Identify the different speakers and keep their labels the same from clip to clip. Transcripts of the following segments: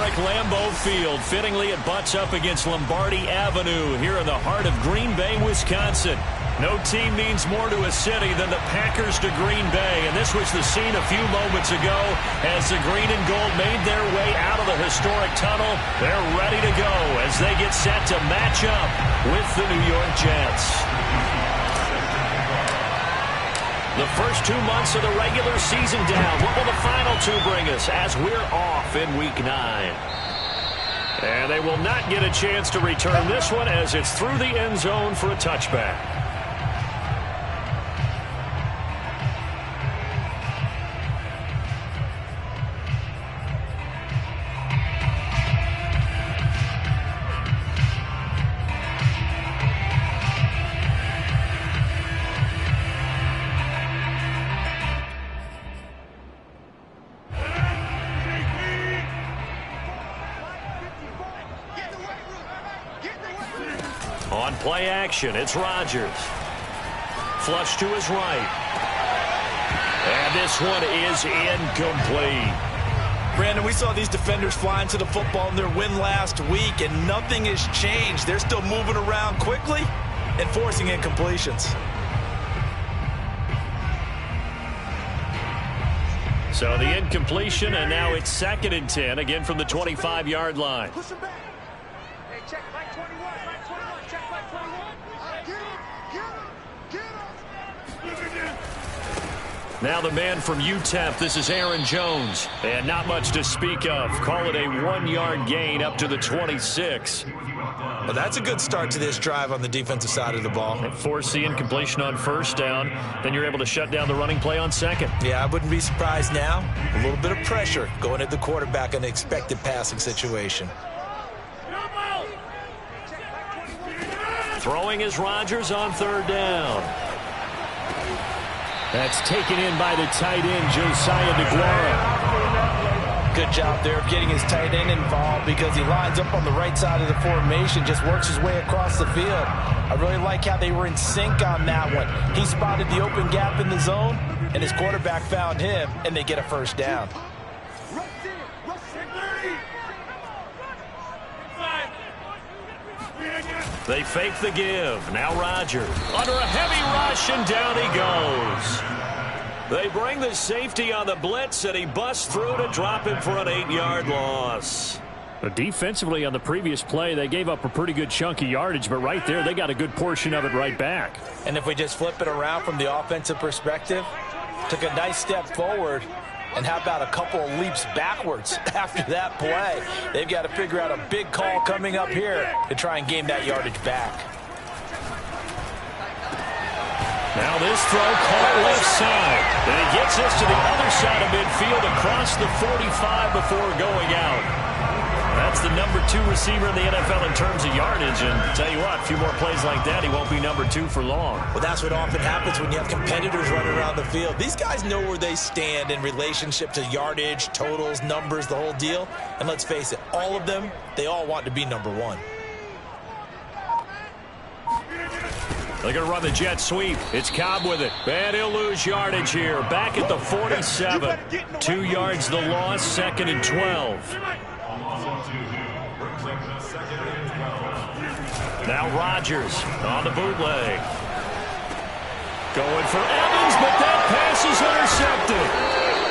Speaker 1: historic Lambeau Field. Fittingly, it butts up against Lombardi Avenue here in the heart of Green Bay, Wisconsin. No team means more to a city than the Packers to Green Bay, and this was the scene a few moments ago as the green and gold made their way out of the historic tunnel. They're ready to go as they get set to match up with the New York Jets. The first 2 months of the regular season down. What will the final two bring us as we're off in Week 9? And they will not get a chance to return this one as it's through the end zone for a touchback. On play action, it's Rodgers. Flush to his right. And this one is incomplete.
Speaker 2: Brandon, we saw these defenders flying to the football in their win last week, and nothing has changed. They're still moving around quickly and forcing incompletions.
Speaker 1: So the incompletion, and now it's 2nd and 10, again from the 25-yard line.
Speaker 3: Push him back. Hey, check line 21, line 21, check line 21. Get him.
Speaker 1: Now the man from UTEP, this is Aaron Jones. And not much to speak of. Call it a 1-yard gain up to the 26.
Speaker 2: Well, that's a good start to this drive on the defensive side of the ball.
Speaker 1: Force the incompletion on first down. Then you're able to shut down the running play on second.
Speaker 2: Yeah, I wouldn't be surprised now. A little bit of pressure going at the quarterback in an expected passing situation.
Speaker 1: Throwing is Rodgers on 3rd down. That's taken in by the tight end, Josiah DeGuara.
Speaker 2: Good job there of getting his tight end involved because he lines up on the right side of the formation, just works his way across the field. I really like how they were in sync on that one. He spotted the open gap in the zone, and his quarterback found him, and they get a first down.
Speaker 1: They fake the give. Now Rodgers under a heavy rush, and down he goes. They bring the safety on the blitz, and he busts through to drop him for an 8-yard loss. Defensively on the previous play, they gave up a pretty good chunk of yardage, but right there, they got a good portion of it right back.
Speaker 2: And if we just flip it around from the offensive perspective, took a nice step forward, and how about a couple of leaps backwards after that play? They've got to figure out a big call coming up here to try and gain that yardage back.
Speaker 1: Now this throw caught left side. And it gets us to the other side of midfield across the 45 before going out. That's the number 2 receiver in the NFL in terms of yardage. And tell you what, a few more plays like that, he won't be number 2 for long.
Speaker 2: Well, that's what often happens when you have competitors running around the field. These guys know where they stand in relationship to yardage, totals, numbers, the whole deal. And let's face it, all of them, they all want to be number 1.
Speaker 1: They're going to run the jet sweep. It's Cobb with it. And he'll lose yardage here. Back at the 47. 2 yards the loss, 2nd and 12. Now Rodgers on the bootleg. Going for Evans, but that pass is intercepted.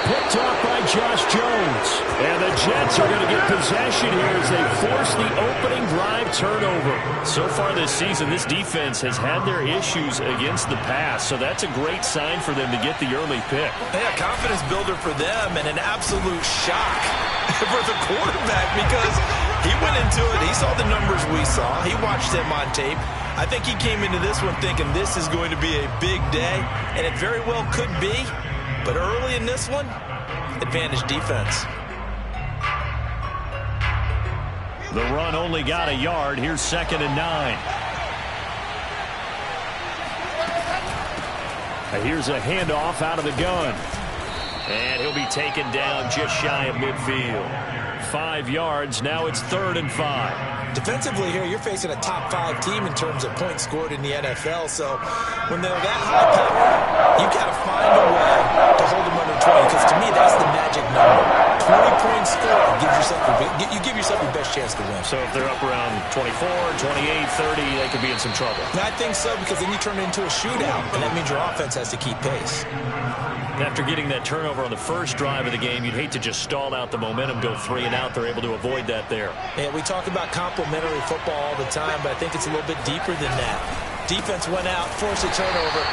Speaker 1: Picked off by Josh Jones. And the Jets are going to get possession here as they force the opening drive turnover. So far this season, this defense has had their issues against the pass, so that's a great sign for them to get the early pick.
Speaker 2: Yeah, confidence builder for them and an absolute shock for the quarterback because he went into it. He saw the numbers we saw. He watched them on tape. I think he came into this one thinking this is going to be a big day, and it very well could be. But early in this one, advantage defense.
Speaker 1: The run only got a yard. Here's 2nd and 9. Here's a handoff out of the gun. And he'll be taken down just shy of midfield. 5 yards. Now it's 3rd and 5.
Speaker 2: Defensively here, you're facing a top 5 team in terms of points scored in the NFL. So when they're that high power, you've got to find a way to hold them under 20. Because to me, that's the magic number. 20 points scored gives yourself a You give yourself your best chance to win.
Speaker 1: So if they're up around 24, 28, 30, they could be in some trouble.
Speaker 2: I think so, because then you turn it into a shootout, and that means your offense has to keep pace.
Speaker 1: After getting that turnover on the first drive of the game, you'd hate to just stall out the momentum, go 3 and out. They're able to avoid that there.
Speaker 2: Yeah, we talk about complementary football all the time, but I think it's a little bit deeper than that. Defense went out, forced a turnover,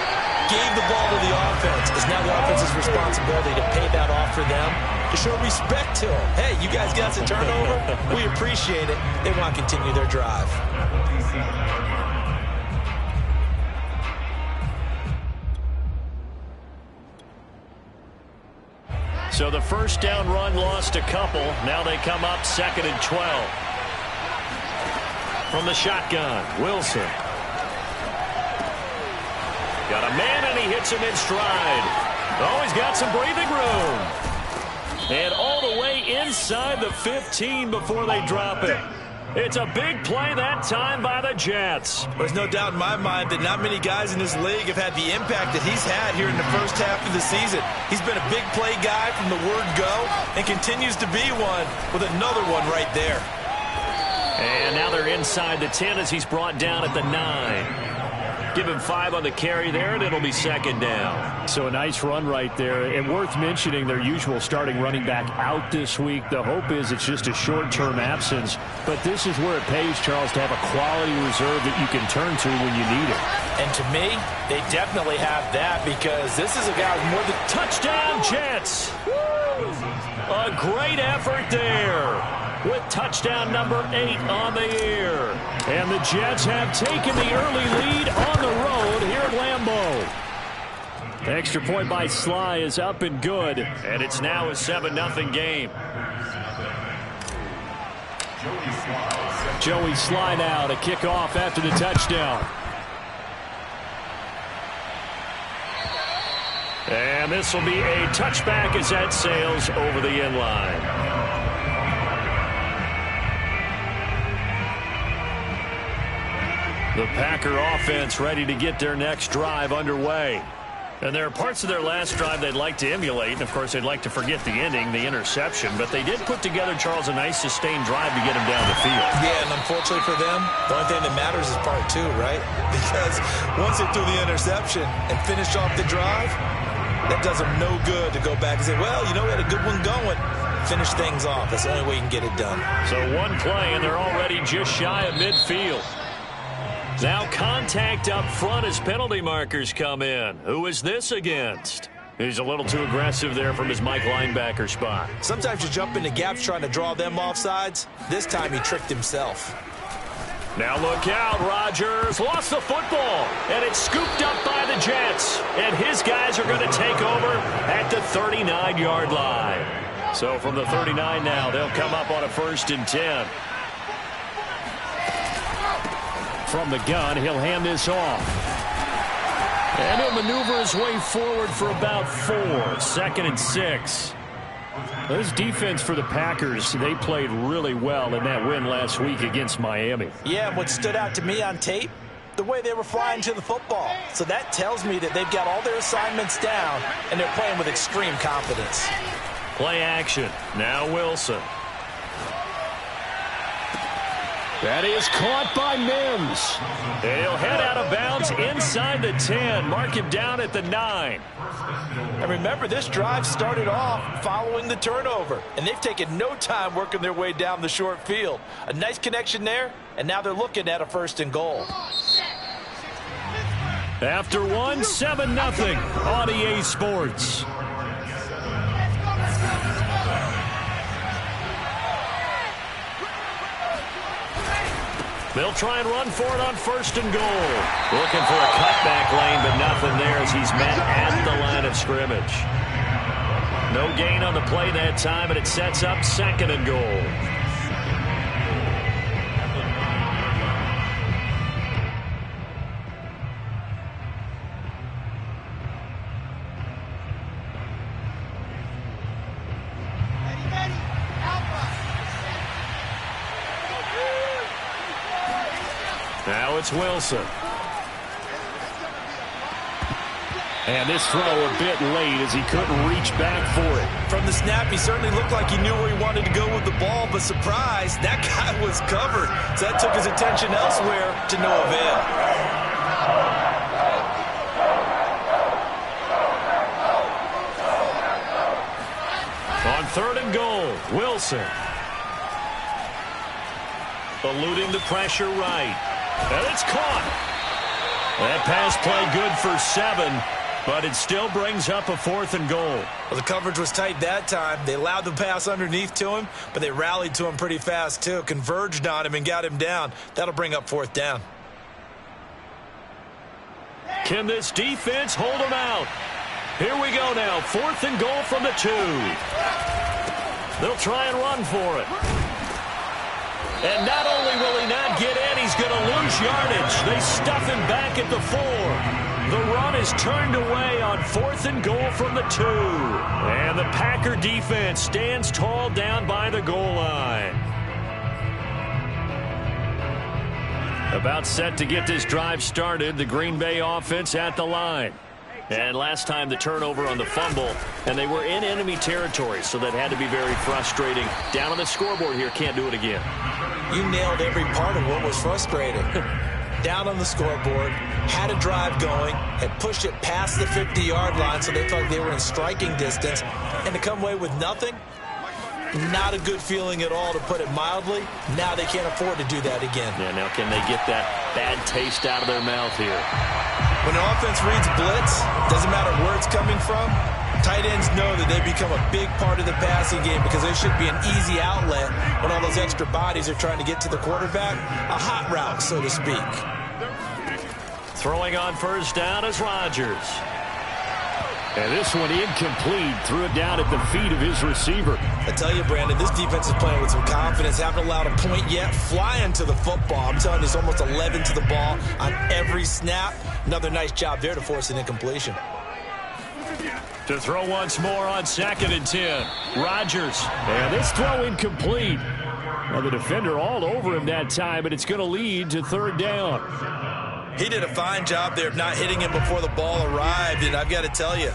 Speaker 2: gave the ball to the offense. It's now the offense's responsibility to pay that off for them, to show respect to them. Hey, you guys got some turnover? We appreciate it. They want to continue their drive.
Speaker 1: So the first down run lost a couple. Now they come up 2nd and 12. From the shotgun, Wilson. Got a man, and he hits him in stride. Oh, he's got some breathing room. And all the way inside the 15 before they drop it. It's a big play that time by the Jets.
Speaker 2: There's no doubt in my mind that not many guys in this league have had the impact that he's had here in the first half of the season. He's been a big play guy from the word go and continues to be one with another one right there.
Speaker 1: And now they're inside the 10 as he's brought down at the 9. Give him 5 on the carry there, and it'll be 2nd down. So a nice run right there, and worth mentioning their usual starting running back out this week. The hope is it's just a short-term absence, but this is where it pays, Charles, to have a quality reserve that you can turn to when you need it.
Speaker 2: And to me, they definitely have that, because this is a guy with more than...
Speaker 1: Touchdown, Jets! A great effort there, with touchdown number 8 on the year. And the Jets have taken the early lead on the road here at Lambeau. The extra point by Sly is up and good, and it's now a 7-0 game. Joey Sly now to kick off after the touchdown. And this will be a touchback as that sails over the end line. The Packer offense ready to get their next drive underway. And there are parts of their last drive they'd like to emulate. And, of course, they'd like to forget the ending, the interception. But they did put together, Charles, a nice sustained drive to get him down the field.
Speaker 2: Yeah, and unfortunately for them, the only thing that matters is part 2, right? Because once they threw the interception and finished off the drive, that does them no good to go back and say, well, you know, we had a good one going. Finish things off. That's the only way you can get it done.
Speaker 1: So one play, and they're already just shy of midfield. Now contact up front as penalty markers come in. Who is this against? He's a little too aggressive there from his Mike linebacker spot.
Speaker 2: Sometimes you jump into gaps trying to draw them off sides. This time he tricked himself.
Speaker 1: Now look out, Rodgers lost the football, and it's scooped up by the Jets. And his guys are going to take over at the 39-yard line. So from the 39 now, they'll come up on a 1st and 10. From the gun, he'll hand this off. And he'll maneuver his way forward for about 4. 2nd and 6. This defense for the Packers, they played really well in that win last week against Miami.
Speaker 2: Yeah, and what stood out to me on tape, the way they were flying to the football. So that tells me that they've got all their assignments down, and they're playing with extreme confidence.
Speaker 1: Play action. Now Wilson. That is caught by Mims. He'll head out of bounds inside the 10. Mark him down at the 9.
Speaker 2: And remember, this drive started off following the turnover. And they've taken no time working their way down the short field. A nice connection there, and now they're looking at a 1st and goal.
Speaker 1: After 1, 7-0 on EA Sports. They'll try and run for it on 1st and goal. Looking for a cutback lane, but nothing there as he's met at the line of scrimmage. No gain on the play that time, and it sets up 2nd and goal. Now it's Wilson. And this throw a bit late as he couldn't reach back for it.
Speaker 2: From the snap, he certainly looked like he knew where he wanted to go with the ball, but surprise, that guy was covered. So that took his attention elsewhere to no avail.
Speaker 1: On 3rd and goal, Wilson. Eluding the pressure right. And it's caught. That pass play good for 7. But it still brings up a 4th and goal.
Speaker 2: Well, the coverage was tight that time. They allowed the pass underneath to him, but they rallied to him pretty fast, too. Converged on him and got him down. That'll bring up 4th down.
Speaker 1: Can this defense hold him out? Here we go now. 4th and goal from the 2. They'll try and run for it. And not only will he not get in, he's going to lose yardage. They stuff him back at the 4. The run is turned away on 4th and goal from the 2. And the Packer defense stands tall down by the goal line. About set to get this drive started, the Green Bay offense at the line. And last time the turnover on the fumble, and they were in enemy territory, so that had to be very frustrating. Down on the scoreboard here, can't do it again.
Speaker 2: You nailed every part of what was frustrating. Down on the scoreboard, had a drive going, had pushed it past the 50-yard line so they felt they were in striking distance, and to come away with nothing, not a good feeling at all, to put it mildly. Now they can't afford to do that again.
Speaker 1: Yeah, now can they get that bad taste out of their mouth here?
Speaker 2: When the offense reads blitz, doesn't matter where it's coming from, tight ends know that they become a big part of the passing game because they should be an easy outlet when all those extra bodies are trying to get to the quarterback. A hot route, so to speak.
Speaker 1: Throwing on 1st down is Rodgers. And this one incomplete. Threw it down at the feet of his receiver.
Speaker 2: I tell you, Brandon, this defense is playing with some confidence. Haven't allowed a point yet. Flying to the football. I'm telling you, it's almost 11 to the ball on every snap. Another nice job there to force an incompletion.
Speaker 1: To throw once more on 2nd and 10. Rodgers. And this throw incomplete. Now the defender all over him that time, but it's going to lead to 3rd down.
Speaker 2: He did a fine job there of not hitting him before the ball arrived, and I've got to tell you,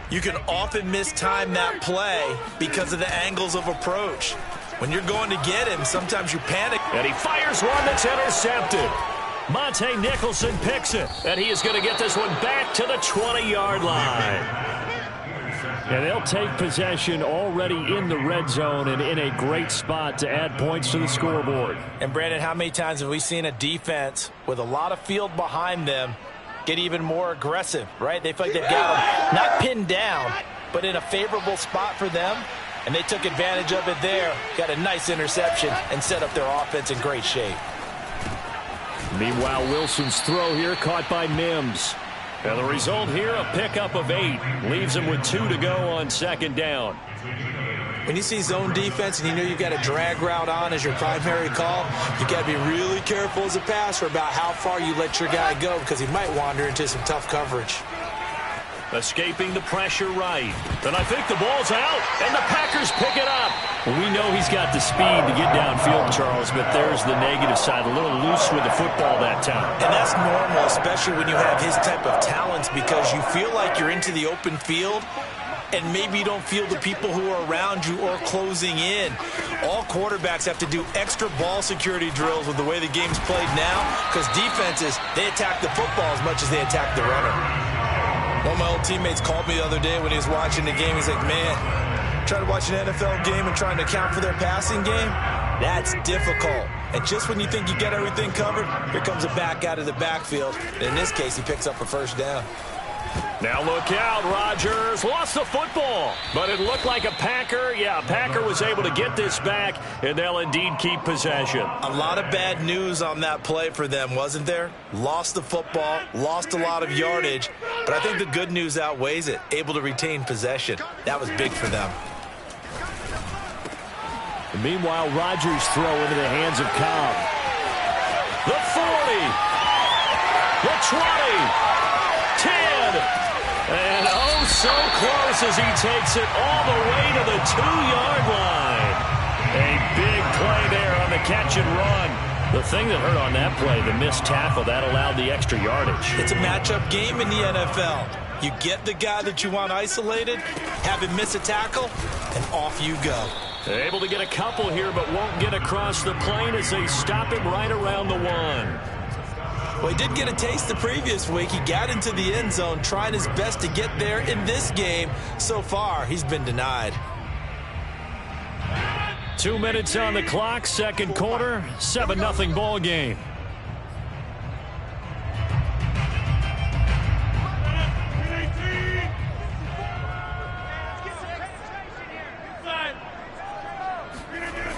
Speaker 2: you can often mistime that play because of the angles of approach. When you're going to get him, sometimes you panic.
Speaker 1: And he fires one that's intercepted. Monte Nicholson picks it, and he is going to get this one back to the 20-yard line. And they'll take possession already in the red zone and in a great spot to add points to the scoreboard.
Speaker 2: And, Brandon, how many times have we seen a defense with a lot of field behind them get even more aggressive, right? They feel like they've got them not pinned down, but in a favorable spot for them, and they took advantage of it there, got a nice interception, and set up their offense in great shape.
Speaker 1: Meanwhile, Wilson's throw here caught by Mims. And the result here, a pickup of 8. Leaves him with 2 to go on 2nd down.
Speaker 2: When you see zone defense and you know you've got a drag route on as your primary call, you've got to be really careful as a passer about how far you let your guy go because he might wander into some tough coverage.
Speaker 1: Escaping the pressure right. And I think the ball's out, and the Packers pick it up. We know he's got the speed to get downfield, Charles, but there's the negative side. A little loose with the football that time.
Speaker 2: And that's normal, especially when you have his type of talents, because you feel like you're into the open field, and maybe you don't feel the people who are around you or closing in. All quarterbacks have to do extra ball security drills with the way the game's played now, because defenses, they attack the football as much as they attack the runner. One of my old teammates called me the other day when he was watching the game. He's like, man, trying to watch an NFL game and trying to account for their passing game, that's difficult. And just when you think you get everything covered, here comes a back out of the backfield. And in this case, he picks up a 1st down.
Speaker 1: Now look out, Rodgers lost the football, but it looked like a Packer. Yeah, Packer was able to get this back, and they'll indeed keep possession.
Speaker 2: A lot of bad news on that play for them, wasn't there? Lost the football, lost a lot of yardage, but I think the good news outweighs it. Able to retain possession. That was big for them.
Speaker 1: And meanwhile, Rodgers throw into the hands of Cobb. The 40, the 20. 10, and oh so close as he takes it all the way to the 2-yard line. A big play there on the catch and run. The thing that hurt on that play, the missed tackle, that allowed the extra yardage.
Speaker 2: It's a matchup game in the NFL. You get the guy that you want isolated, have him miss a tackle, and off you go.
Speaker 1: Able to get a couple here, but won't get across the plane as they stop him right around the 1.
Speaker 2: Well, he did get a taste the previous week. He got into the end zone, trying his best to get there in this game. So far, he's been denied.
Speaker 1: 2 minutes on the clock, second quarter, 7-0 ball game.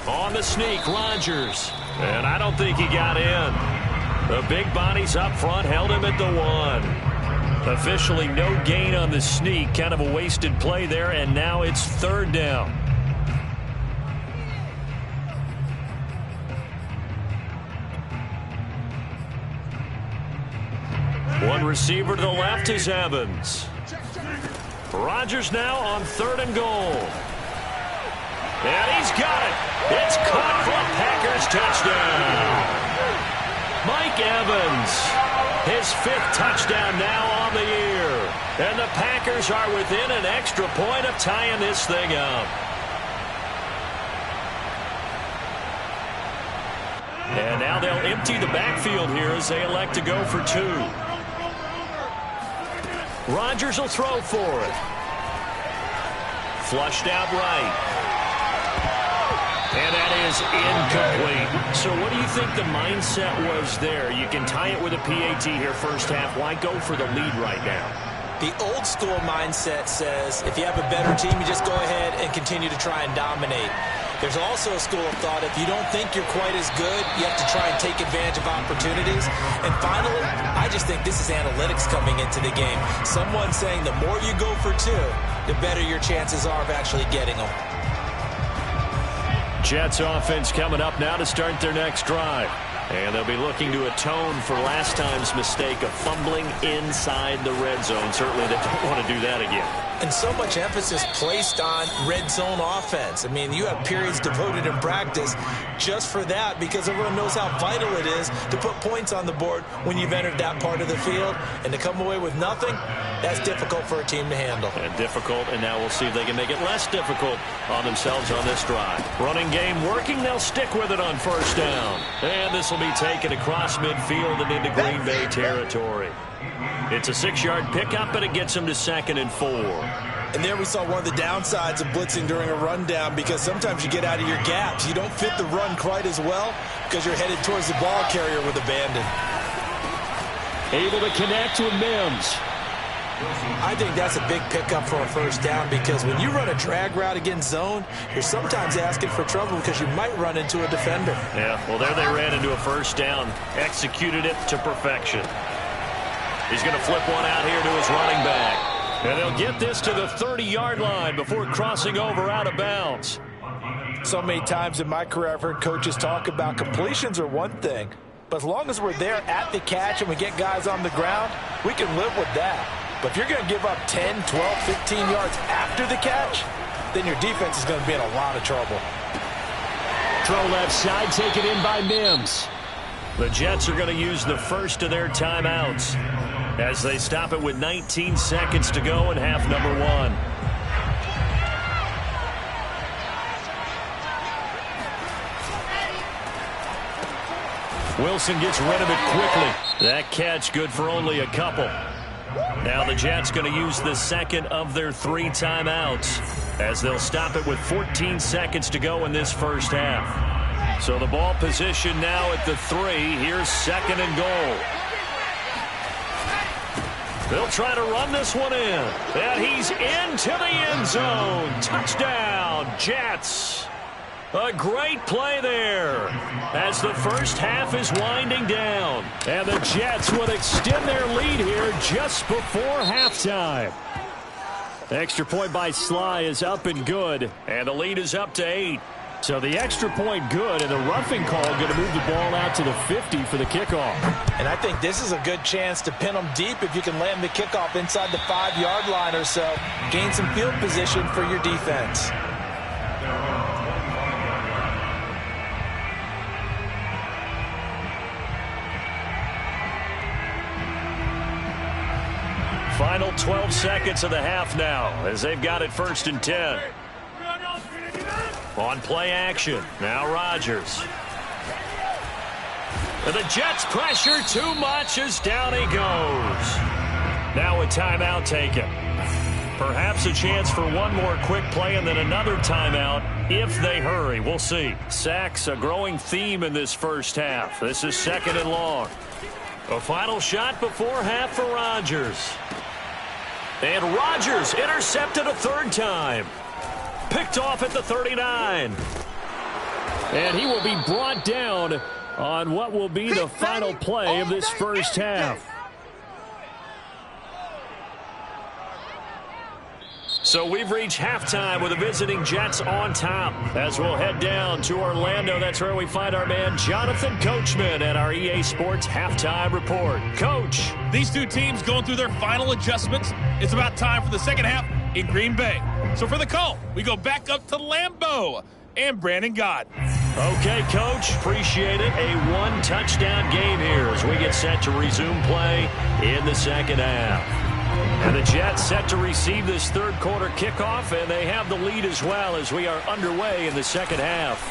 Speaker 1: On the sneak, Rodgers. And I don't think he got in. The big bodies up front held him at the 1. Officially no gain on the sneak. Kind of a wasted play there, and now it's third down. One receiver to the left is Evans. Rodgers now on 3rd and goal. And he's got it. It's caught for a Packers touchdown. Mike Evans, his 5th touchdown now on the year. And the Packers are within an extra point of tying this thing up. And now they'll empty the backfield here as they elect to go for 2. Rodgers will throw for it. Flushed out right. And that is incomplete. So what do you think the mindset was there? You can tie it with a PAT here first half. Why go for the lead right now?
Speaker 2: The old school mindset says if you have a better team, you just go ahead and continue to try and dominate. There's also a school of thought, if you don't think you're quite as good, you have to try and take advantage of opportunities. And finally, I just think this is analytics coming into the game. Someone saying the more you go for 2, the better your chances are of actually getting them.
Speaker 1: Jets offense coming up now to start their next drive. And they'll be looking to atone for last time's mistake of fumbling inside the red zone. Certainly they don't want to do that again.
Speaker 2: And so much emphasis placed on red zone offense. I mean, you have periods devoted in practice just for that because everyone knows how vital it is to put points on the board when you've entered that part of the field. And to come away with nothing, that's difficult for a team to handle.
Speaker 1: And difficult, and now we'll see if they can make it less difficult on themselves on this drive. Running game working, they'll stick with it on first down. And this will be taken across midfield and into Green Bay territory. It's a 6-yard pickup, but it gets them to 2nd and 4.
Speaker 2: And there we saw one of the downsides of blitzing during a rundown because sometimes you get out of your gaps. You don't fit the run quite as well because you're headed towards the ball carrier with abandon.
Speaker 1: Able to connect with Mims.
Speaker 2: I think that's a big pickup for a first down because when you run a drag route against zone, you're sometimes asking for trouble because you might run into a defender.
Speaker 1: Yeah, well, there they ran into a first down. Executed it to perfection. He's going to flip one out here to his running back. And they'll get this to the 30-yard line before crossing over out of bounds.
Speaker 2: So many times in my career I've heard coaches talk about completions are one thing, but as long as we're there at the catch and we get guys on the ground, we can live with that. But if you're going to give up 10, 12, 15 yards after the catch, then your defense is going to be in a lot of trouble.
Speaker 1: Throw left side, taken in by Mims. The Jets are going to use the first of their timeouts as they stop it with 19 seconds to go in half number 1. Wilson gets rid of it quickly. That catch good for only a couple. Now the Jets going to use the second of their 3 timeouts as they'll stop it with 14 seconds to go in this first half. So the ball position now at the 3. Here's 2nd and goal. They'll try to run this one in. And he's into the end zone. Touchdown, Jets. A great play there as the first half is winding down. And the Jets will extend their lead here just before halftime. Extra point by Sly is up and good. And the lead is up to 8. So the extra point good, and the roughing call going to move the ball out to the 50 for the kickoff.
Speaker 2: And I think this is a good chance to pin them deep if you can land the kickoff inside the 5-yard line or so. Gain some field position for your defense.
Speaker 1: Final 12 seconds of the half now as they've got it 1st and 10. On play action, now Rodgers. And the Jets pressure too much as down he goes. Now a timeout taken. Perhaps a chance for one more quick play and then another timeout if they hurry. We'll see. Sacks a growing theme in this first half. This is 2nd and long. A final shot before half for Rodgers. And Rodgers intercepted a 3rd time. Picked off at the 39. And he will be brought down on what will be the final play of this first half. So we've reached halftime with the visiting Jets on top. As we'll head down to Orlando, that's where we find our man Jonathan Coachman at our EA Sports Halftime Report. Coach.
Speaker 4: These two teams going through their final adjustments. It's about time for the second half in Green Bay. So for the call, we go back up to Lambeau and Brandon Gott.
Speaker 1: Okay, Coach. Appreciate it. A one-touchdown game here as we get set to resume play in the second half. And the Jets set to receive this third quarter kickoff, and they have the lead as well as we are underway in the second half.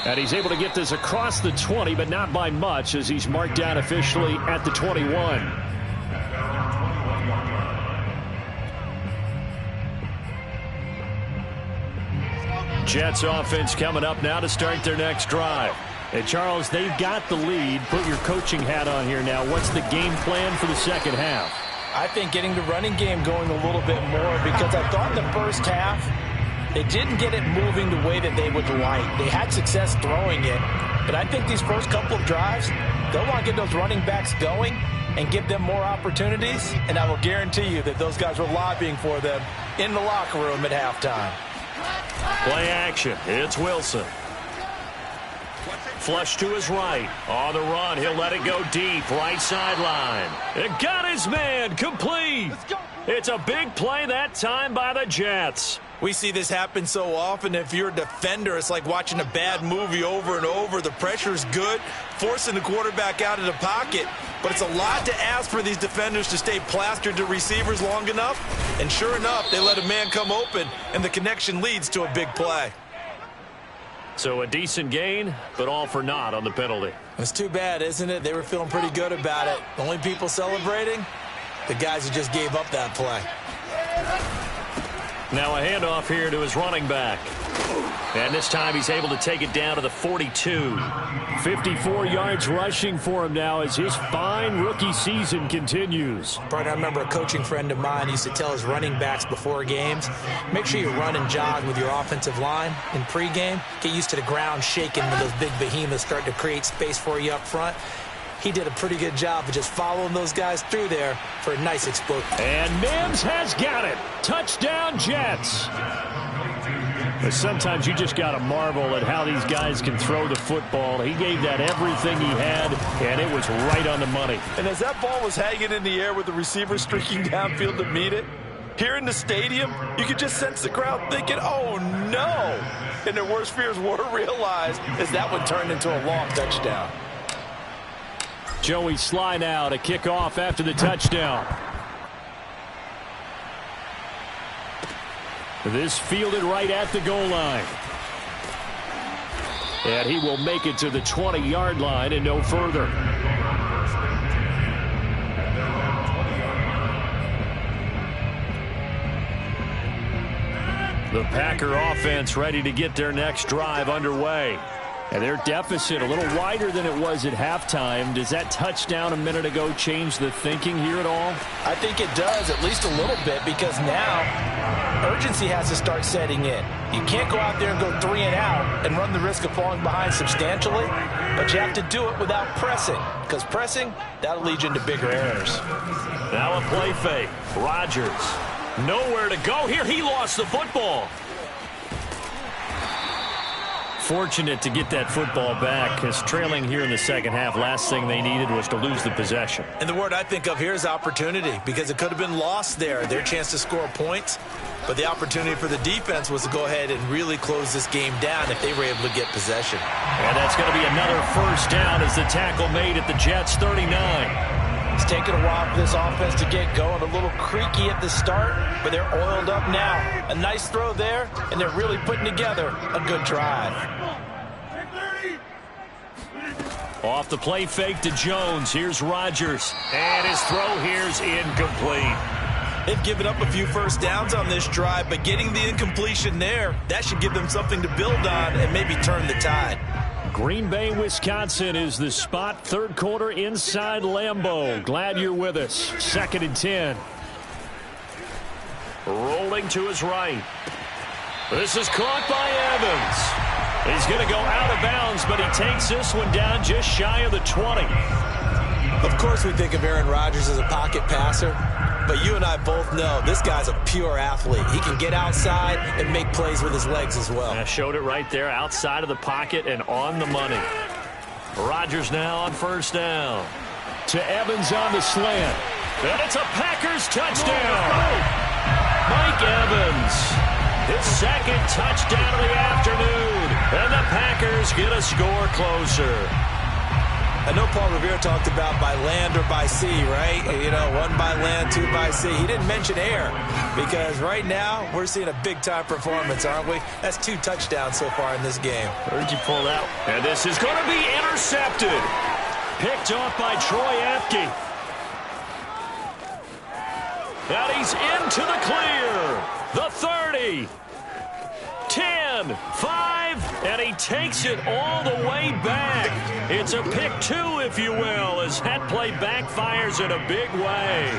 Speaker 1: And he's able to get this across the 20, but not by much as he's marked down officially at the 21. Jets offense coming up now to start their next drive. Hey, Charles, they've got the lead. Put your coaching hat on here now. What's the game plan for the second half?
Speaker 2: I think getting the running game going a little bit more because I thought in the first half they didn't get it moving the way that they would like. They had success throwing it, but I think these first couple of drives, they'll want to get those running backs going and give them more opportunities, and I will guarantee you that those guys were lobbying for them in the locker room at halftime.
Speaker 1: Play action. It's Wilson. Flush to his right. On the run, he'll let it go deep. Right sideline. It got his man. Complete. It's a big play that time by the Jets.
Speaker 2: We see this happen so often. If you're a defender, it's like watching a bad movie over and over. The pressure's good, forcing the quarterback out of the pocket. But it's a lot to ask for these defenders to stay plastered to receivers long enough. And sure enough, they let a man come open, and the connection leads to a big play.
Speaker 1: So a decent gain, but all for naught on the penalty.
Speaker 2: It's too bad, isn't it? They were feeling pretty good about it. The only people celebrating, the guys who just gave up that play.
Speaker 1: Now a handoff here to his running back. And this time he's able to take it down to the 42. 54 yards rushing for him now as his fine rookie season continues.
Speaker 5: Brian, I remember a coaching friend of mine used to tell his running backs before games, make sure you run and jog with your offensive line in pregame. Get used to the ground shaking when those big behemoths start to create space for you up front. He did a pretty good job of just following those guys through there for a nice explosion.
Speaker 1: And Mims has got it. Touchdown, Jets. But sometimes you just got to marvel at how these guys can throw the football. He gave that everything he had, and it was right on the money.
Speaker 2: And as that ball was hanging in the air with the receiver streaking downfield to meet it, here in the stadium, you could just sense the crowd thinking, oh, no. And their worst fears were realized as that one turned into a long touchdown.
Speaker 1: Joey Sly now to kick off after the touchdown. This fielded right at the goal line. And he will make it to the 20-yard line and no further. The Packer offense ready to get their next drive underway. And their deficit a little wider than it was at halftime. Does that touchdown a minute ago change the thinking here at all?
Speaker 2: I think it does, at least a little bit, because now urgency has to start setting in. You can't go out there and go 3 and out and run the risk of falling behind substantially, but you have to do it without pressing, because pressing, that'll lead you into bigger errors.
Speaker 1: Now a play fake. Rodgers. Nowhere to go here. He lost the football. Fortunate to get that football back, because trailing here in the second half, last thing they needed was to lose the possession.
Speaker 2: And the word I think of here is opportunity, because it could have been lost there, their chance to score points. But the opportunity for the defense was to go ahead and really close this game down if they were able to get possession.
Speaker 1: And that's going to be another first down as the tackle made at the Jets' 39.
Speaker 2: It's taken a while for this offense to get going. A little creaky at the start, but they're oiled up now. A nice throw there, and they're really putting together a good drive.
Speaker 1: Off the play fake to Jones. Here's Rodgers. And his throw here's incomplete.
Speaker 2: They've given up a few first downs on this drive, but getting the incompletion there, that should give them something to build on and maybe turn the tide.
Speaker 1: Green Bay, Wisconsin is the spot. Third quarter inside Lambeau. Glad you're with us. 2nd and 10. Rolling to his right. This is caught by Evans. He's going to go out of bounds, but he takes this one down just shy of the 20.
Speaker 2: Of course we think of Aaron Rodgers as a pocket passer, but you and I both know this guy's a pure athlete. He can get outside and make plays with his legs as well.
Speaker 1: I showed it right there, outside of the pocket and on the money. Rodgers now on first down. To Evans on the slant. And it's a Packers touchdown. Mike Evans. His second touchdown of the afternoon. And the Packers get a score closer.
Speaker 2: I know Paul Revere talked about by land or by sea, right? You know, 1 by land, 2 by sea. He didn't mention air because right now we're seeing a big-time performance, aren't we? That's 2 touchdowns so far in this game.
Speaker 1: Where'd you pull out? And this is going to be intercepted. Picked off by Troy Apke. And he's into the clear. The 30. 10, 5, and he takes it all the way back. It's a pick 2, if you will, as that play backfires in a big way.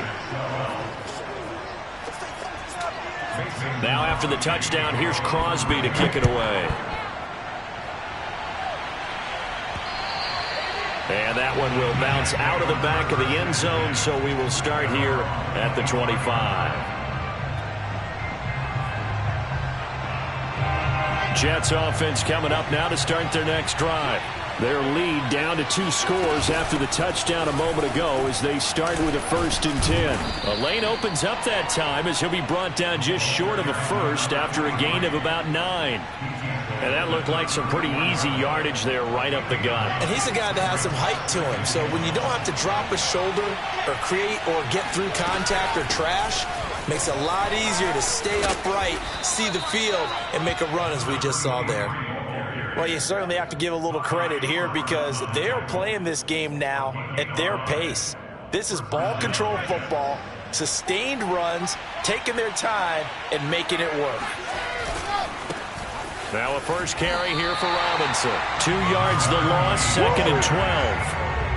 Speaker 1: Now after the touchdown, here's Crosby to kick it away. And that one will bounce out of the back of the end zone, so we will start here at the 25. Jets offense coming up now to start their next drive. Their lead down to 2 scores after the touchdown a moment ago as they start with a 1st and 10. A lane opens up that time as he'll be brought down just short of a first after a gain of about 9. And that looked like some pretty easy yardage there right up the gut.
Speaker 2: And he's a guy that has some height to him, so when you don't have to drop a shoulder or create or get through contact or trash, makes it a lot easier to stay upright, see the field, and make a run as we just saw there. Well, you certainly have to give a little credit here because they are playing this game now at their pace. This is ball control football, sustained runs, taking their time, and making it work.
Speaker 1: Now a first carry here for Robinson. 2 yards the loss, 2nd and 12.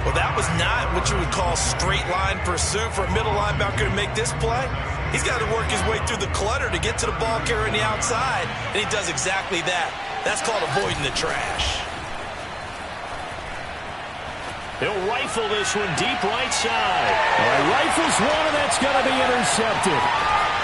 Speaker 2: Well, that was not what you would call straight line pursuit for a middle linebacker to make this play. He's got to work his way through the clutter to get to the ball carrier on the outside, and he does exactly that. That's called avoiding the trash.
Speaker 1: He'll rifle this one deep right side. Rifles one, and that's going to be intercepted.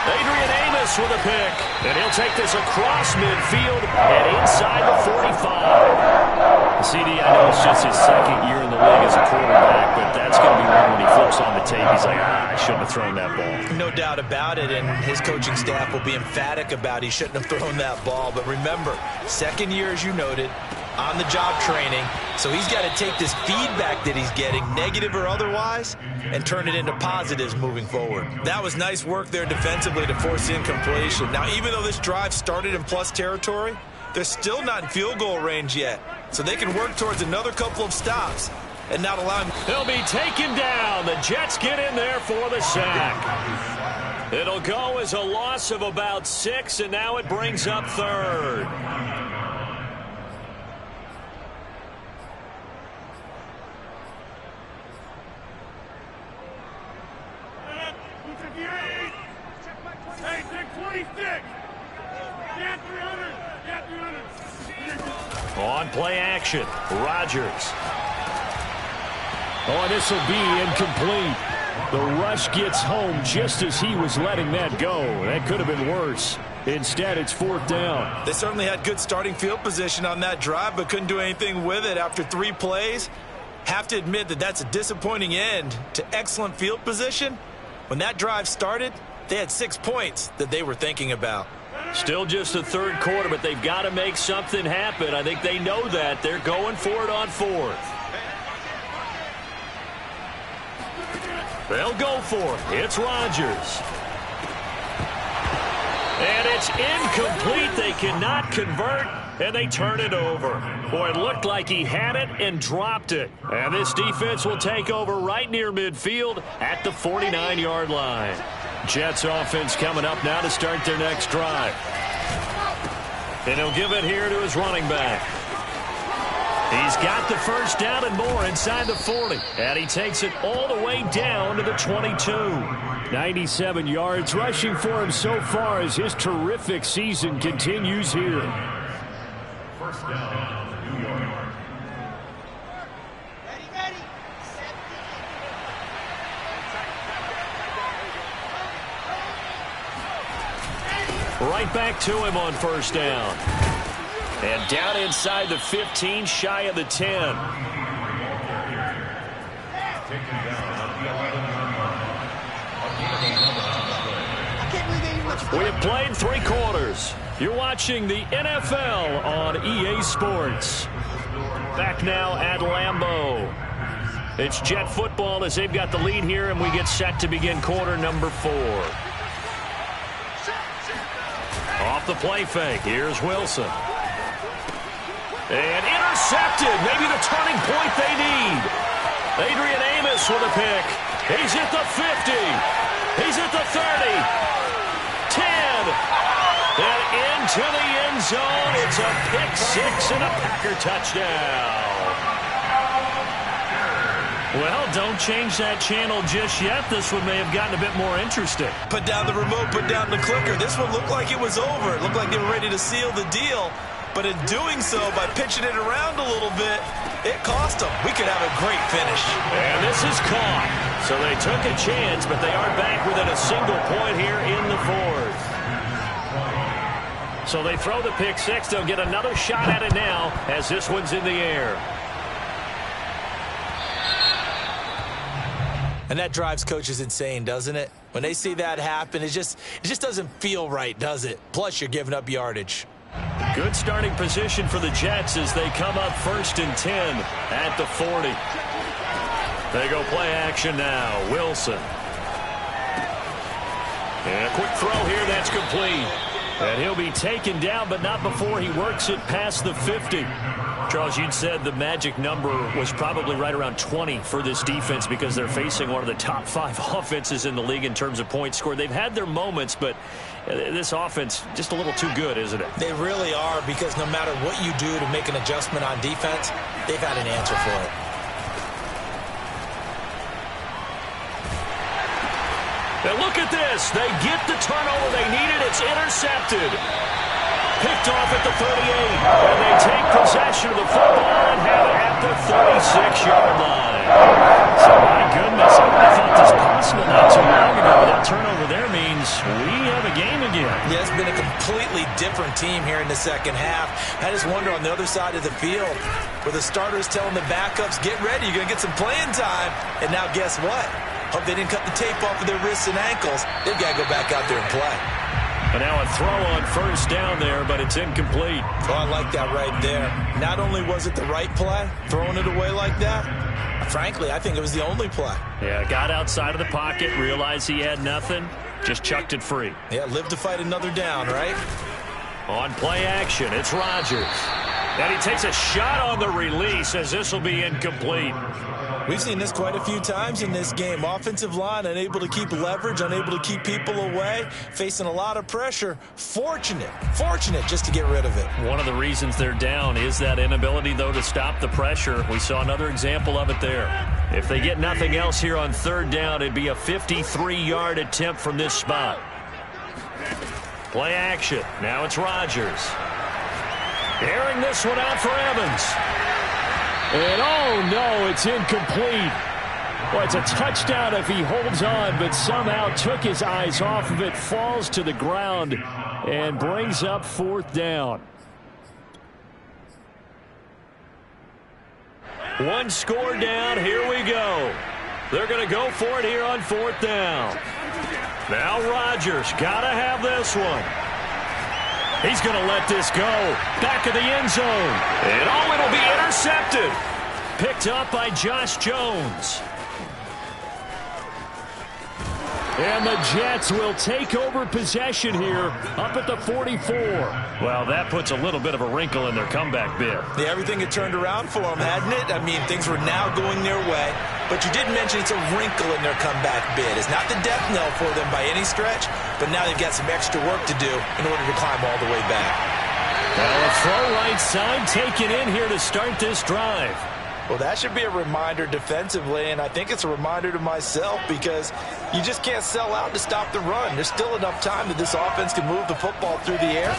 Speaker 1: Adrian Amos with a pick, and he'll take this across midfield and inside the 45. CD, I know it's just his 2nd year in the league as a quarterback, but that's going to be one when he flips on the tape. He's like, I shouldn't have thrown that ball.
Speaker 2: No doubt about it, and his coaching staff will be emphatic about he shouldn't have thrown that ball. But remember, 2nd year, as you noted, on-the-job training, so he's got to take this feedback that he's getting, negative or otherwise, and turn it into positives moving forward. That was nice work there defensively to force incompletion. Now, even though this drive started in plus territory, they're still not in field goal range yet, so they can work towards another couple of stops and not allow him.
Speaker 1: He'll be taken down. The Jets get in there for the sack. It'll go as a loss of about 6, and now it brings up 3rd. On play action, Rodgers. Oh, this will be incomplete. The rush gets home just as he was letting that go. That could have been worse. Instead, it's 4th down.
Speaker 2: They certainly had good starting field position on that drive, but couldn't do anything with it after 3 plays. Have to admit that that's a disappointing end to excellent field position. When that drive started, they had 6 points that they were thinking about.
Speaker 1: Still just the 3rd quarter, but they've got to make something happen. I think they know that. They're going for it on 4th. They'll go for it. It's Rodgers. And it's incomplete. They cannot convert, and they turn it over. Boy, it looked like he had it and dropped it. And this defense will take over right near midfield at the 49-yard line. Jets offense coming up now to start their next drive. And he'll give it here to his running back. He's got the first down and more inside the 40. And he takes it all the way down to the 22. 97 yards rushing for him so far as his terrific season continues here.
Speaker 3: First down, New York. Ready.
Speaker 1: Right back to him on first down. And down inside the 15, shy of the 10. We have played 3 quarters. You're watching the NFL on EA Sports. Back now at Lambeau. It's Jet football as they've got the lead here, and we get set to begin quarter number 4. Off the play fake. Here's Wilson. And intercepted. Maybe the turning point they need. Adrian Amos with a pick. He's at the 50. He's at the 30. 10. And into the end zone. It's a pick 6 and a Packer touchdown. Well, don't change that channel just yet. This one may have gotten a bit more interesting.
Speaker 2: Put down the remote, put down the clicker. This one looked like it was over. It looked like they were ready to seal the deal. But in doing so, by pitching it around a little bit, it cost them. We could have a great finish.
Speaker 1: And this is caught. So they took a chance, but they are back within a single point here in the 4th. So they throw the pick 6. They'll get another shot at it now as this one's in the air.
Speaker 5: And that drives coaches insane, doesn't it? When they see that happen, it just doesn't feel right, does it? Plus, you're giving up yardage.
Speaker 1: Good starting position for the Jets as they come up 1st and 10 at the 40. They go play action now. Wilson. And a quick throw here. That's complete. And he'll be taken down, but not before he works it past the 50. Charles, you'd said the magic number was probably right around 20 for this defense because they're facing one of the top 5 offenses in the league in terms of points scored. They've had their moments, but this offense just a little too good, isn't it?
Speaker 5: They really are, because no matter what you do to make an adjustment on defense, they've had an answer for it.
Speaker 1: Now look at this. They get the turnover they needed. It's intercepted. Picked off at the 38. And they take possession of the football and have it at the 36-yard line. So, my goodness, I thought this possible not too long ago. That turnover there means we have a game again.
Speaker 5: Yeah, it's been a completely different team here in the second half. I just wonder on the other side of the field where the starters telling the backups, get ready, you're going to get some playing time. And now guess what? Hope they didn't cut the tape off of their wrists and ankles. They've got to go back out there and play.
Speaker 1: And now a throw on first down there, but it's incomplete.
Speaker 5: Oh, I like that right there. Not only was it the right play, throwing it away like that, frankly, I think it was the only play.
Speaker 1: Yeah, got outside of the pocket, realized he had nothing, just chucked it free.
Speaker 5: Yeah, live to fight another down, right?
Speaker 1: On play action, it's Rodgers. And he takes a shot on the release as this will be incomplete.
Speaker 5: We've seen this quite a few times in this game. Offensive line unable to keep leverage, unable to keep people away, facing a lot of pressure. Fortunate just to get rid of it.
Speaker 1: One of the reasons they're down is that inability, though, to stop the pressure. We saw another example of it there. If they get nothing else here on third down, it'd be a 53-yard attempt from this spot. Play action. Now it's Rodgers. Airing this one out for Evans. And oh no, it's incomplete. Well, it's a touchdown if he holds on, but somehow took his eyes off of it, falls to the ground, and brings up fourth down. One score down, here we go. They're going to go for it here on fourth down. Now Rodgers, got to have this one. He's going to let this go. Back of the end zone. And oh, it'll be intercepted. Picked up by Josh Jones. And the Jets will take over possession here up at the 44. Well, that puts a little bit of a wrinkle in their comeback bid.
Speaker 2: Yeah, everything had turned around for them, hadn't it? I mean, things were now going their way. But you did mention it's a wrinkle in their comeback bid. It's not the death knell for them by any stretch, but now they've got some extra work to do in order to climb all the way back.
Speaker 1: Well, a throw right side taken in here to start this drive.
Speaker 2: Well, that should be a reminder defensively, and I think it's a reminder to myself because you just can't sell out to stop the run. There's still enough time that this offense can move the football through the air,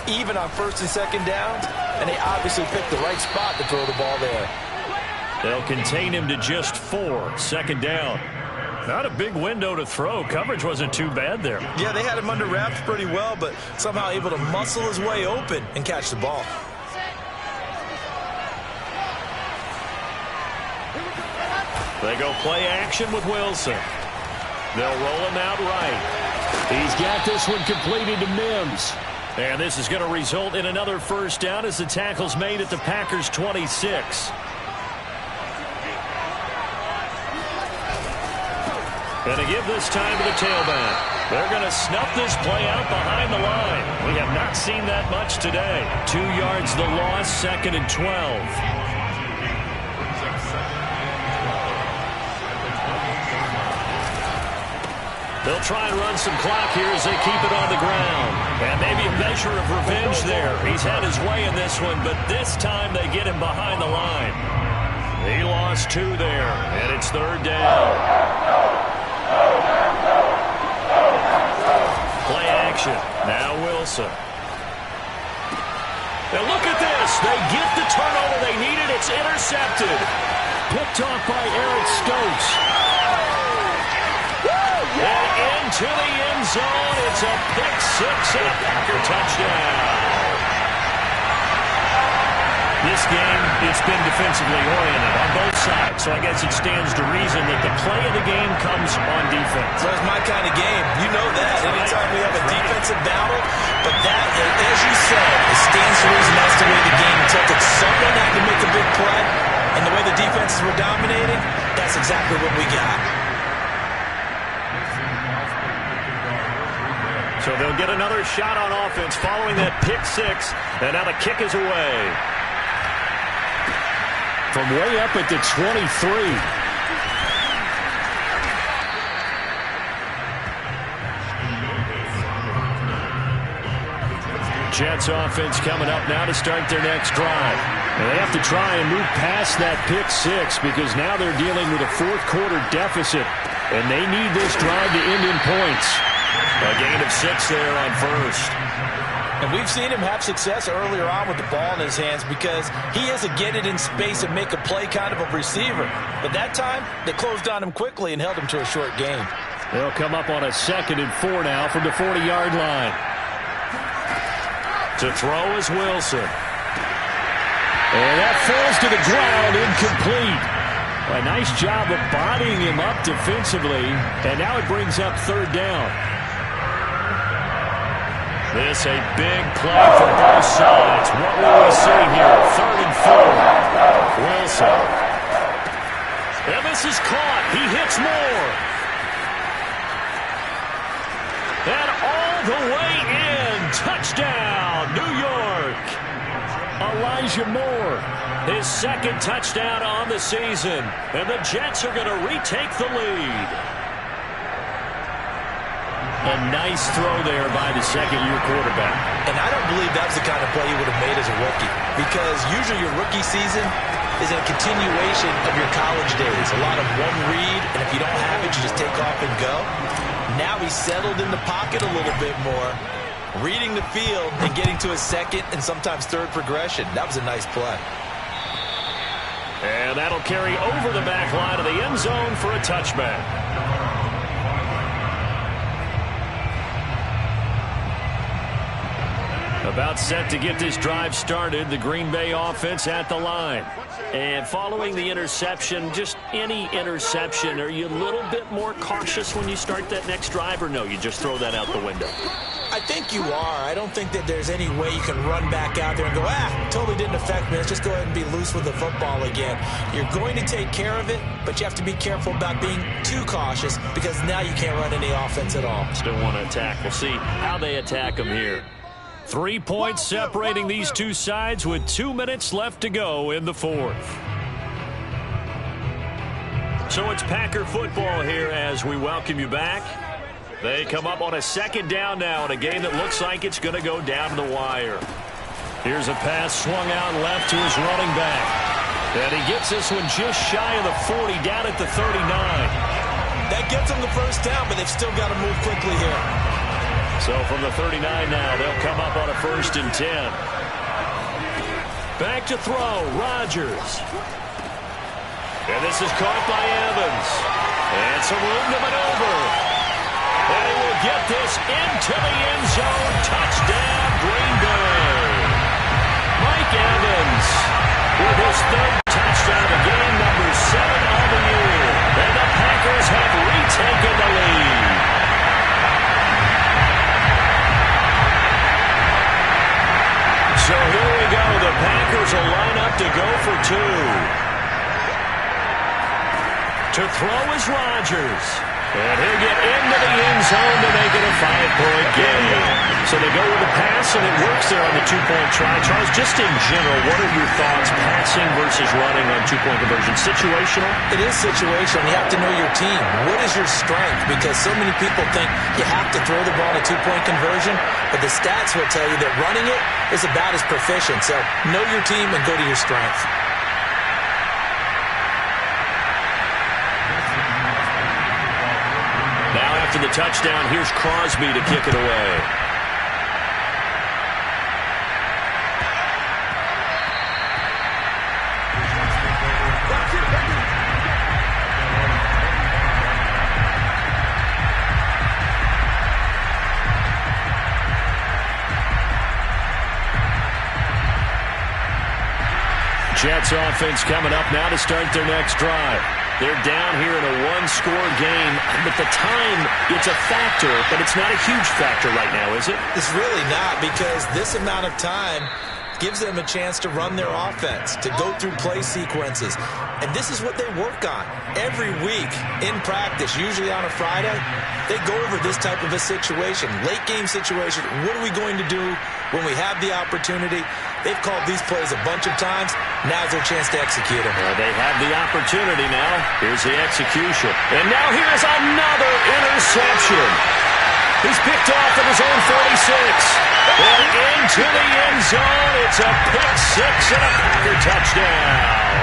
Speaker 2: even on first and second downs, and they obviously picked the right spot to throw the ball there.
Speaker 1: They'll contain him to just 4, second down. Not a big window to throw. Coverage wasn't too bad there.
Speaker 2: Yeah, they had him under wraps pretty well, but somehow able to muscle his way open and catch the ball.
Speaker 1: They go play action with Wilson. They'll roll him out right. He's got this one completed to Mims. And this is going to result in another first down as the tackle's made at the Packers' 26. And to give this time to the tailback. They're going to snuff this play out behind the line. We have not seen that much today. 2 yards the loss, 2nd and 12. They'll try and run some clock here as they keep it on the ground. And maybe a measure of revenge there. He's had his way in this one, but this time they get him behind the line. He lost 2 there, and it's 3rd down. Play action. Now Wilson. Now look at this. They get the turnover they needed. It's intercepted. Picked off by Eric Stokes. And into the end zone. It's a pick 6 and a Packer touchdown. This game, it's been defensively oriented on both sides, so I guess it stands to reason that the play of the game comes on defense.
Speaker 2: So it's my kind of game. You know that. Anytime we have a defensive battle, but that, as you said, it stands to reason that's the way the game tilted. Someone had to make a big play, and the way the defenses were dominating, that's exactly what we got.
Speaker 1: So they'll get another shot on offense following that pick 6, and now the kick is away. From way up at the 23. Jets offense coming up now to start their next drive. And they have to try and move past that pick 6 because now they're dealing with a 4th quarter deficit, and they need this drive to end in points. A gain of 6 there on first.
Speaker 2: And we've seen him have success earlier on with the ball in his hands because he is a get it in space and make a play kind of a receiver. But that time, they closed on him quickly and held him to a short gain.
Speaker 1: They'll come up on a 2nd and 4 now from the 40-yard line. To throw is Wilson. And that falls to the ground, incomplete. A nice job of bodying him up defensively. And now it brings up 3rd down. This a big play for both sides. What will we see here? 3rd and 4. Wilson. And this is caught. He hits Moore. And all the way in. Touchdown, New York. Elijah Moore. His 2nd touchdown on the season. And the Jets are going to retake the lead. A nice throw there by the 2nd-year quarterback.
Speaker 2: And I don't believe that was the kind of play he would have made as a rookie. Because usually your rookie season is a continuation of your college days. A lot of one read, and if you don't have it, you just take off and go. Now he's settled in the pocket a little bit more, reading the field and getting to his 2nd and sometimes 3rd progression. That was a nice play.
Speaker 1: And that'll carry over the back line of the end zone for a touchback. About set to get this drive started, the Green Bay offense at the line. And following the interception, just any interception, are you a little bit more cautious when you start that next drive, or no, you just throw that out the window?
Speaker 5: I think you are. I don't think that there's any way you can run back out there and go, totally didn't affect me. Let's just go ahead and be loose with the football again. You're going to take care of it, but you have to be careful about being too cautious because now you can't run any offense at all.
Speaker 1: Still want to attack. We'll see how they attack them here. 3 points separating these two sides with 2 minutes left to go in the fourth. So it's Packer football here as we welcome you back. They come up on a second down now in a game that looks like it's going to go down to the wire. Here's a pass swung out left to his running back. And he gets this one just shy of the 40, down at the 39.
Speaker 2: That gets them the first down, but they've still got to move quickly here.
Speaker 1: So from the 39 now, they'll come up on a 1st and 10. Back to throw, Rodgers. And this is caught by Evans. And some room to maneuver. And he will get this into the end zone. Touchdown, Green Bay. Mike Evans with his 3rd touchdown of the game, number 7 on the year. And the Packers have retaken the lead. So here we go. The Packers will line up to go for 2. To throw is Rodgers. And he'll get into the end zone to make it a 5-point game. So they go with the pass, and it works there on the 2-point try. Charles, just in general, what are your thoughts passing versus running on 2-point conversion? Situational?
Speaker 5: It is situational. You have to know your team. What is your strength? Because so many people think you have to throw the ball in a 2-point conversion, but the stats will tell you that running it is about as proficient. So know your team and go to your strength.
Speaker 1: Now after the touchdown, here's Crosby to kick it away. Jets offense coming up now to start their next drive. They're down here in a 1-score game, but the time, it's a factor, but it's not a huge factor right now, is it?
Speaker 5: It's really not, because this amount of time gives them a chance to run their offense, to go through play sequences. And this is what they work on every week in practice, usually on a Friday. They go over this type of a situation, late game situation. What are we going to do when we have the opportunity? They've called these plays a bunch of times. Now's their chance to execute them.
Speaker 1: Well, they have the opportunity now. Here's the execution. And now here's another interception. He's picked off at his own 46. And into the end zone. It's a pick 6 and a Packer touchdown.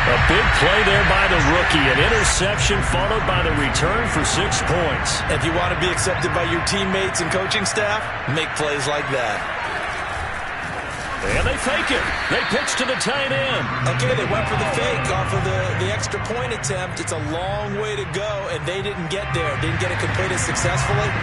Speaker 1: A big play there by the rookie. An interception followed by the return for 6 points.
Speaker 2: If you want to be accepted by your teammates and coaching staff, make plays like that.
Speaker 1: And they fake it. They pitch to the tight end.
Speaker 5: Okay, they went for the fake off of the extra point attempt. It's a long way to go, and they didn't get there. Didn't get it completed successfully.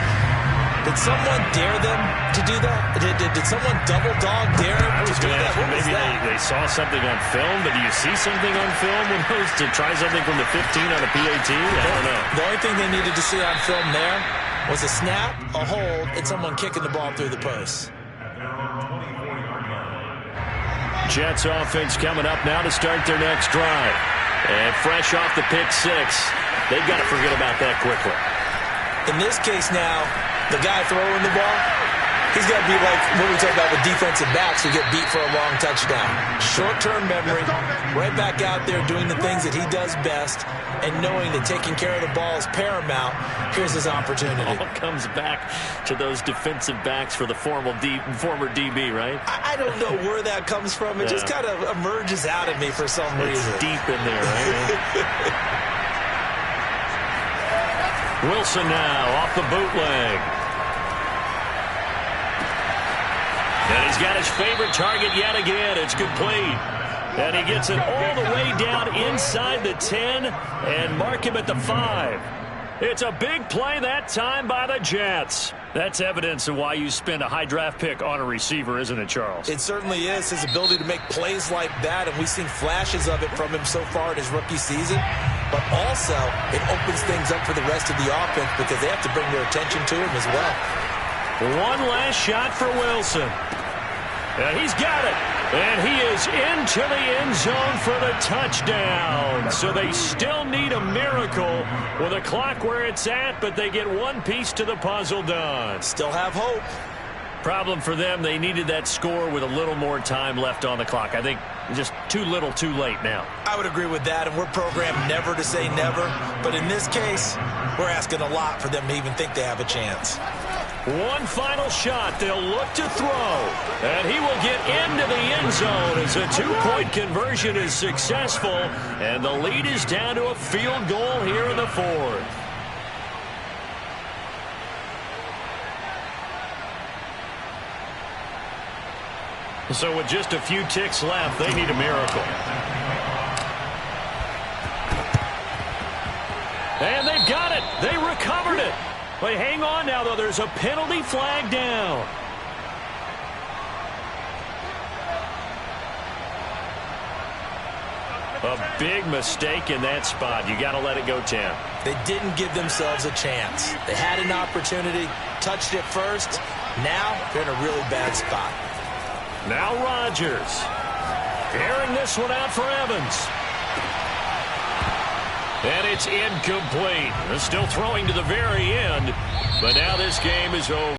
Speaker 5: Did someone dare them to do that? Did someone double dog dare them to do that? What was
Speaker 1: maybe
Speaker 5: that?
Speaker 1: They saw something on film, but do you see something on film when those to try something from the 15 on a PAT? I don't know.
Speaker 5: The only thing they needed to see on film there was a snap, a hold, and someone kicking the ball through the post.
Speaker 1: Jets offense coming up now to start their next drive. And fresh off the pick 6, they've got to forget about that quickly.
Speaker 5: In this case now, the guy throwing the ball, he's got to be like what we talk about with defensive backs who get beat for a long touchdown. Short-term memory, right back out there doing the things that he does best, and knowing that taking care of the ball is paramount. Here's his opportunity.
Speaker 1: All comes back to those defensive backs for the former DB, right?
Speaker 5: I don't know where that comes from. It just kind of emerges out of me for some reason.
Speaker 1: It's deep in there, right? Wilson now off the bootleg. And he's got his favorite target yet again. It's complete. And he gets it all the way down inside the 10 and mark him at the 5. It's a big play that time by the Jets. That's evidence of why you spend a high draft pick on a receiver, isn't it, Charles?
Speaker 2: It certainly is. His ability to make plays like that, and we've seen flashes of it from him so far in his rookie season. But also, it opens things up for the rest of the offense because they have to bring their attention to him as well.
Speaker 1: One last shot for Wilson. He's got it. And he is into the end zone for the touchdown. So they still need a miracle with a clock where it's at, but they get one piece to the puzzle done.
Speaker 2: Still have hope.
Speaker 1: Problem for them, they needed that score with a little more time left on the clock. I think just too little too late now.
Speaker 2: I would agree with that, and we're programmed never to say never. But in this case, we're asking a lot for them to even think they have a chance.
Speaker 1: One final shot. They'll look to throw. And he will get into the end zone as a two-point conversion is successful. And the lead is down to a field goal here in the fourth. So with just a few ticks left, they need a miracle. And they've got it. They recovered it. But hang on now, though. There's a penalty flag down. A big mistake in that spot. You got to let it go, Tim.
Speaker 2: They didn't give themselves a chance. They had an opportunity, touched it first. Now they're in a really bad spot.
Speaker 1: Now Rodgers. Airing this one out for Evans. And it's incomplete. They're still throwing to the very end. But now this game is over.